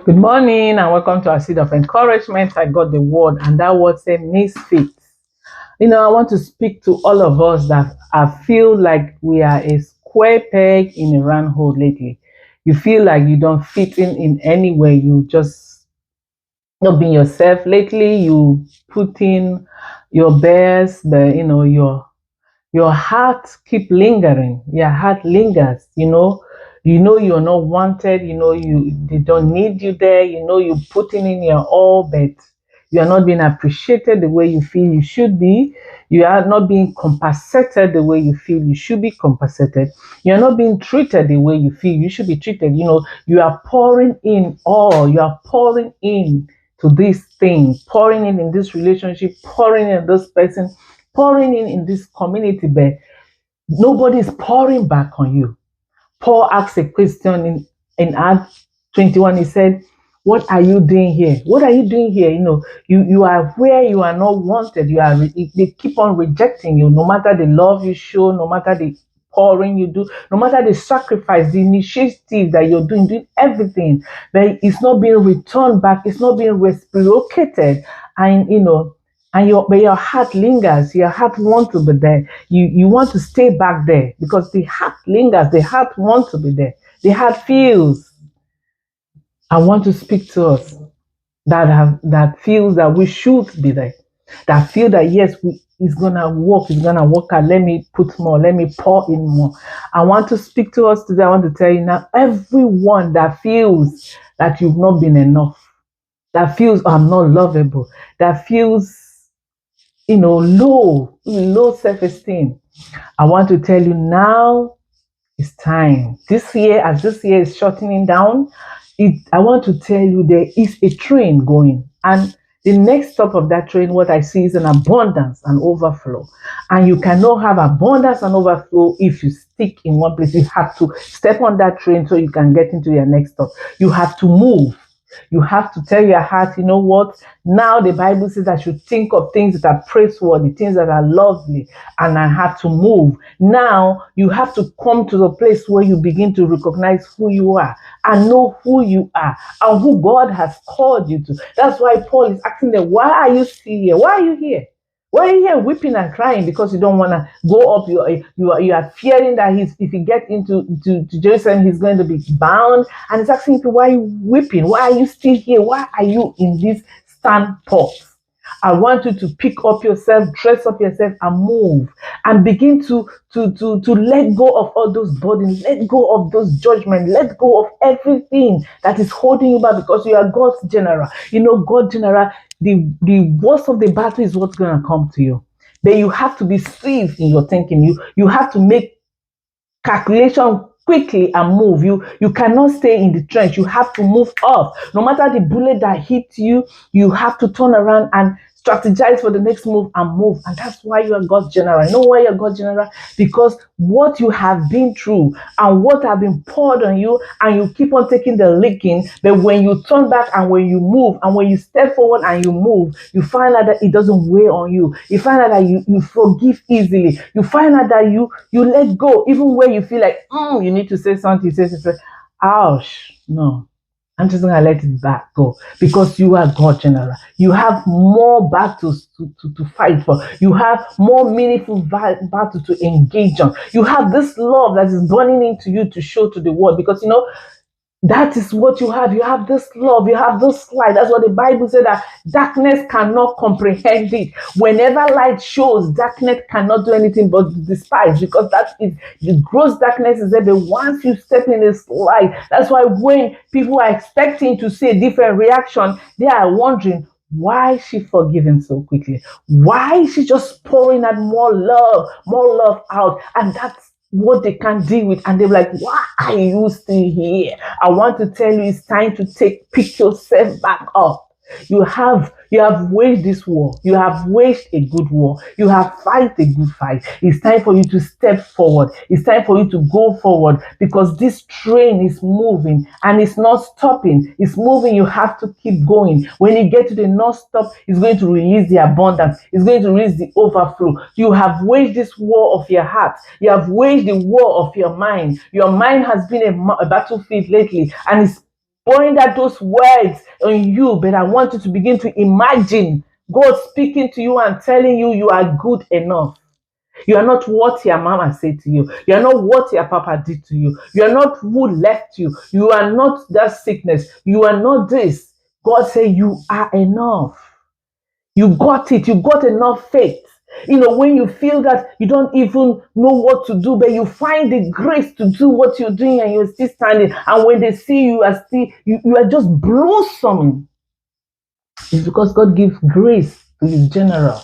Good morning and welcome to our seed of encouragement. I got the word, and that word said MisFits. I want to speak to all of us that I feel like we are a square peg in a round hole lately. You feel like you don't fit in anywhere. You just not being yourself lately. You put in your best, but your heart keep lingering. Your heart lingers. You're not wanted. They don't need you there. You putting in your all, but you are not being appreciated the way you feel you should be. You are not being compensated the way you feel you should be compensated. You are not being treated the way you feel you should be treated. You are pouring in all. You are pouring in to this thing, pouring in this relationship, pouring in this person, pouring in this community, but nobody's pouring back on you. Paul asked a question in Acts 21. He said, "What are you doing here? What are you doing here? You are where you are not wanted. They keep on rejecting you, no matter the love you show, no matter the pouring you do, no matter the sacrifice, the initiative that you're doing everything, but it's not being returned back, it's not being reciprocated, but your heart lingers, your heart wants to be there. You want to stay back there because the heart lingers, the heart wants to be there, the heart feels. I want to speak to us that feels that we should be there, that feel that yes, it's gonna work out. Let me put more, let me pour in more. I want to speak to us today. I want to tell you now, everyone that feels that you've not been enough, that feels I'm not lovable, that feels low self-esteem. I want to tell you now it's time. As this year is shortening down, I want to tell you there is a train going. And the next stop of that train, what I see is an abundance and overflow. And you cannot have abundance and overflow if you stick in one place. You have to step on that train so you can get into your next stop. You have to move. You have to tell your heart, you know what? Now the Bible says I should think of things that are praiseworthy, things that are lovely, and I have to move. Now you have to come to the place where you begin to recognize who you are and know who you are and who God has called you to. That's why Paul is asking them, why are you still here? Why are you here? Why are you here weeping and crying because you don't want to go up? You are fearing that if he gets to Jerusalem, he's going to be bound. And he's asking you, why are you weeping? Why are you still here? Why are you in this standpoint? I want you to pick up yourself, dress up yourself, and move, and begin to let go of all those burdens, let go of those judgments, let go of everything that is holding you back because you are God's general. God general, the worst of the battle is what's going to come to you. But you have to be swift in your thinking. You have to make calculation quickly and move. You cannot stay in the trench. You have to move off. No matter the bullet that hit you, you have to turn around and strategize for the next move and move. And that's why you are God's general. You know why you're God's general? Because what you have been through and what have been poured on you, and you keep on taking the licking, but when you turn back and when you move and when you step forward and you move, you find out that it doesn't weigh on you. You find out that you forgive easily. You find out that you let go even where you feel like you need to say something. You say, ouch, no. I'm just gonna let it back go because you are God general. You have more battles to fight for. You have more meaningful battles to engage on. You have this love that is burning into you to show to the world because that is what you have. You have this love. You have this light. That's what the Bible said, that darkness cannot comprehend it. Whenever light shows, darkness cannot do anything but despise, because that is the gross darkness is there. But once you step in this light, that's why when people are expecting to see a different reaction, they are wondering, why is she forgiving so quickly? Why is she just pouring out more love out? And that's what they can't deal with, and they're like, why are you still here? I want to tell you, it's time to pick yourself back up. You have waged this war. You have waged a good war. You have fight a good fight. It's time for you to step forward. It's time for you to go forward, because this train is moving and it's not stopping. It's moving. You have to keep going. When you get to the non-stop, it's going to release the abundance. It's going to release the overflow. You have waged this war of your heart. You have waged the war of your mind. Your mind has been a battlefield lately, and it's pouring out those words on you, but I want you to begin to imagine God speaking to you and telling you you are good enough. You are not what your mama said to you. You are not what your papa did to you. You are not who left you. You are not that sickness. You are not this. God said you are enough. You got it. You got enough faith. When you feel that you don't even know what to do, but you find the grace to do what you're doing and you're still standing. And when they see you are still, you are just blossoming. It's because God gives grace to his general.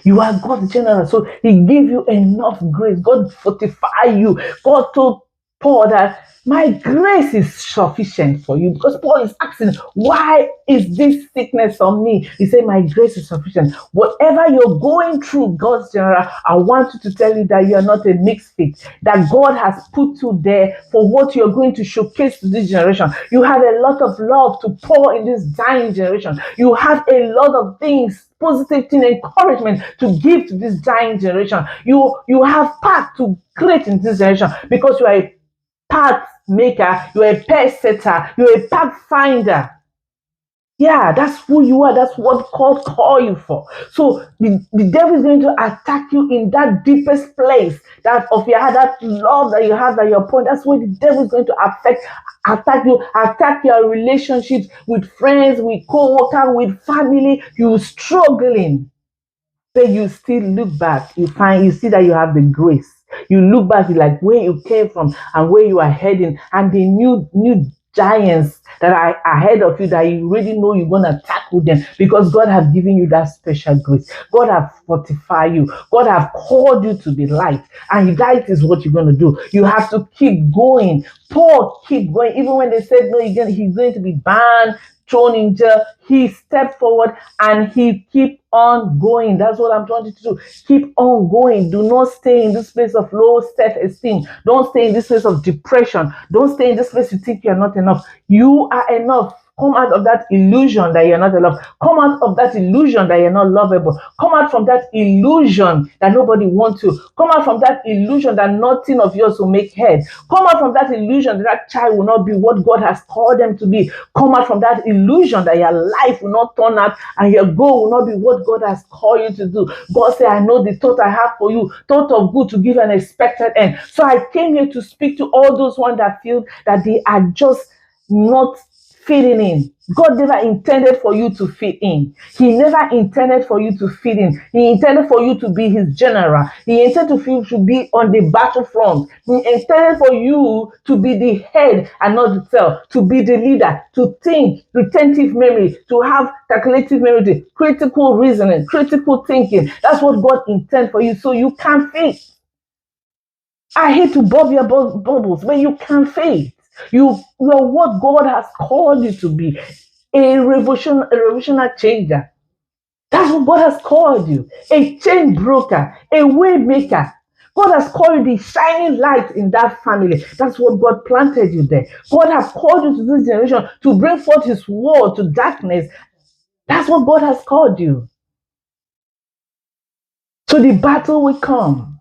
You are God's general, so he give you enough grace. God fortify you. God told Paul that my grace is sufficient for you, because Paul is asking, why is this sickness on me? He said, my grace is sufficient. Whatever you're going through, God's general, I want you to tell you that you are not a MisFit, that God has put you there for what you're going to showcase to this generation. You have a lot of love to pour in this dying generation. You have a lot of things, positive thing, encouragement to give to this dying generation. You have path to create in this generation, because you are a path maker, you're a path setter, you're a path finder. Yeah, that's who you are. That's what God call you for. So the devil is going to attack you in that deepest place, that of your heart, that love that you have at your point. That's where the devil is going to attack you, attack your relationships with friends, with co-workers, with family. You struggling, but you still look back. You see that you have the grace. You look back, you like where you came from and where you are heading, and the new giants that are ahead of you that you already know you're gonna tackle them, because God has given you that special grace. God has fortified you. God has called you to the light, and that is what you're gonna do. You have to keep going. Paul keep going, even when they said no, he's going to be banned, thrown in jail. He stepped forward and he keep on going. That's what I'm trying to do. Keep on going. Do not stay in this place of low self-esteem. Don't stay in this place of depression. Don't stay in this place you think you're not enough. You are enough. Come out of that illusion that you're not enough. Come out of that illusion that you're not lovable. Come out from that illusion that nobody wants you. Come out from that illusion that nothing of yours will make head. Come out from that illusion that that child will not be what God has called them to be. Come out from that illusion that your life will not turn out and your goal will not be what God has called you to do. God said, I know the thought I have for you, thought of good to give an expected end. So I came here to speak to all those ones that feel that they are just not fitting in. God never intended for you to fit in. He never intended for you to fit in. He intended for you to be his general. He intended for you to be on the battlefront. He intended for you to be the head and not the tail, to be the leader, to think, retentive memory, to have calculative memory, critical reasoning, critical thinking. That's what God intended for you, so you can fit. I hate to bob your bubbles, but you can fit. You are what God has called you to be, a revolutionary changer. That's what God has called you, a chain broker, a way maker. God has called you the shining light in that family. That's what God planted you there. God has called you to this generation to bring forth his word to darkness. That's what God has called you. So the battle will come.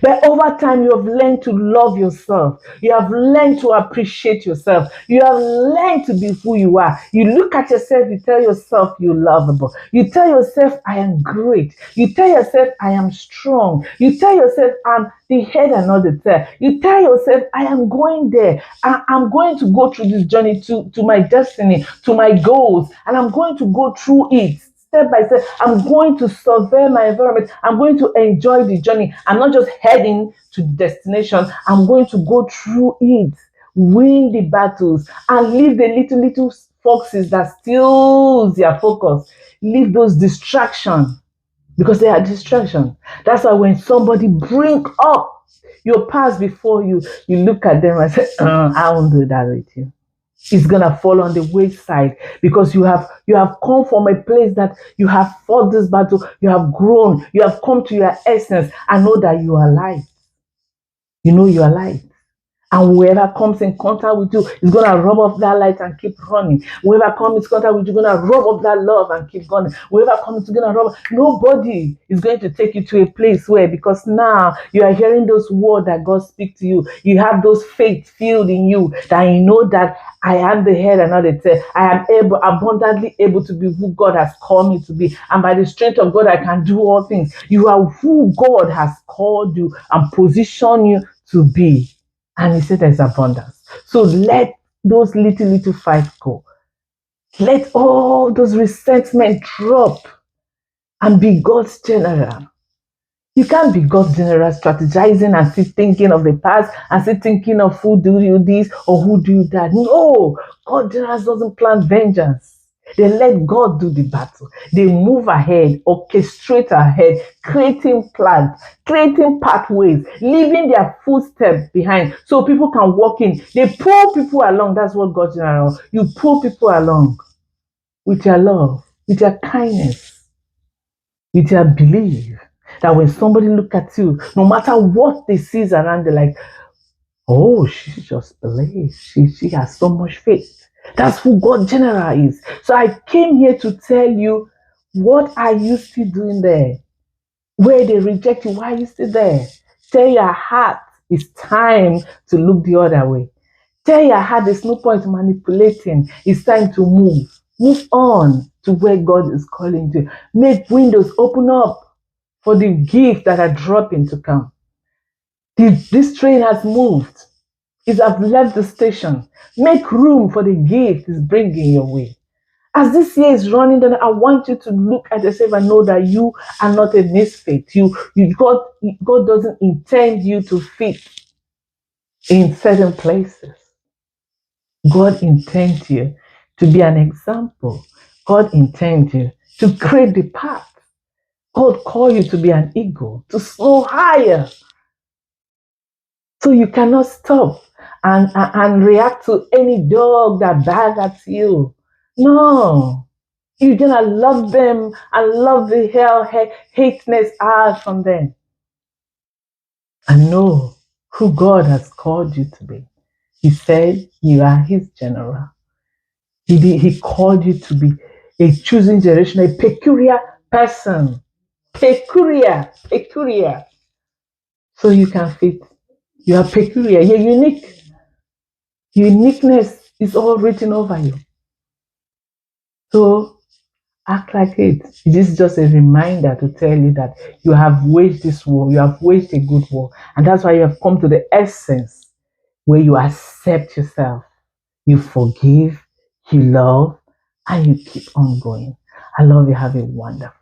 But over time, you have learned to love yourself. You have learned to appreciate yourself. You have learned to be who you are. You look at yourself, you tell yourself you're lovable. You tell yourself, I am great. You tell yourself, I am strong. You tell yourself, I'm the head and not the tail. You tell yourself, I am going there. I'm going to go through this journey to my destiny, to my goals, and I'm going to go through it. Step by step, I'm going to survey my environment. I'm going to enjoy the journey. I'm not just heading to the destination. I'm going to go through it, win the battles, and leave the little foxes that steals their focus. Leave those distractions, because they are distractions. That's why when somebody bring up your past before you, you look at them and say, I won't do that with you. It's gonna fall on the wayside, because you have come from a place that you have fought this battle, you have grown, you have come to your essence, and know that you are light. You know you are light. And whoever comes in contact with you is going to rub off that light and keep running. Whoever comes in contact with you is going to rub off that love and keep going. Whoever comes is going to rub. Nobody is going to take you to a place where, because now you are hearing those words that God speaks to you. You have those faith filled in you that you know that I am the head and not the tail. I am able, abundantly able to be who God has called me to be. And by the strength of God, I can do all things. You are who God has called you and positioned you to be. And he said there's abundance. So let those little fights go. Let all those resentment drop and be God's general. You can't be God's general strategizing and still thinking of the past and still thinking of who do you this or who do you that. No, God general doesn't plan vengeance. They let God do the battle. They move ahead, orchestrate ahead, creating plans, creating pathways, leaving their footsteps behind so people can walk in. They pull people along. That's what God general. You pull people along with your love, with your kindness, with your belief. That when somebody look at you, no matter what they see around, they're like, oh, she just believes. She has so much faith. That's who God general is. So I came here to tell you, what are you still doing there? Where they reject you, why are you still there? Tell your heart it's time to look the other way. Tell your heart there's no point manipulating. It's time to move. Move on to where God is calling you. Make windows open up for the gifts that are dropping to come. This train has moved. It has left the station. Make room for the gift it's bringing your way. As this year is running down, I want you to look at yourself and know that you are not a misfit. God doesn't intend you to fit in certain places. God intends you to be an example. God intends you to create the path. God called you to be an eagle, to soar higher. So you cannot stop and react to any dog that barks at you. No. You're going to love them and love the hateness out from them. And know who God has called you to be. He said you are his general. He called you to be a chosen generation, a peculiar person. Peculiar. So you can fit. You are peculiar. You're unique. Uniqueness is all written over you. So act like it. It is just a reminder to tell you that you have waged this war. You have waged a good war. And that's why you have come to the essence where you accept yourself. You forgive, you love, and you keep on going. I love you. Have a wonderful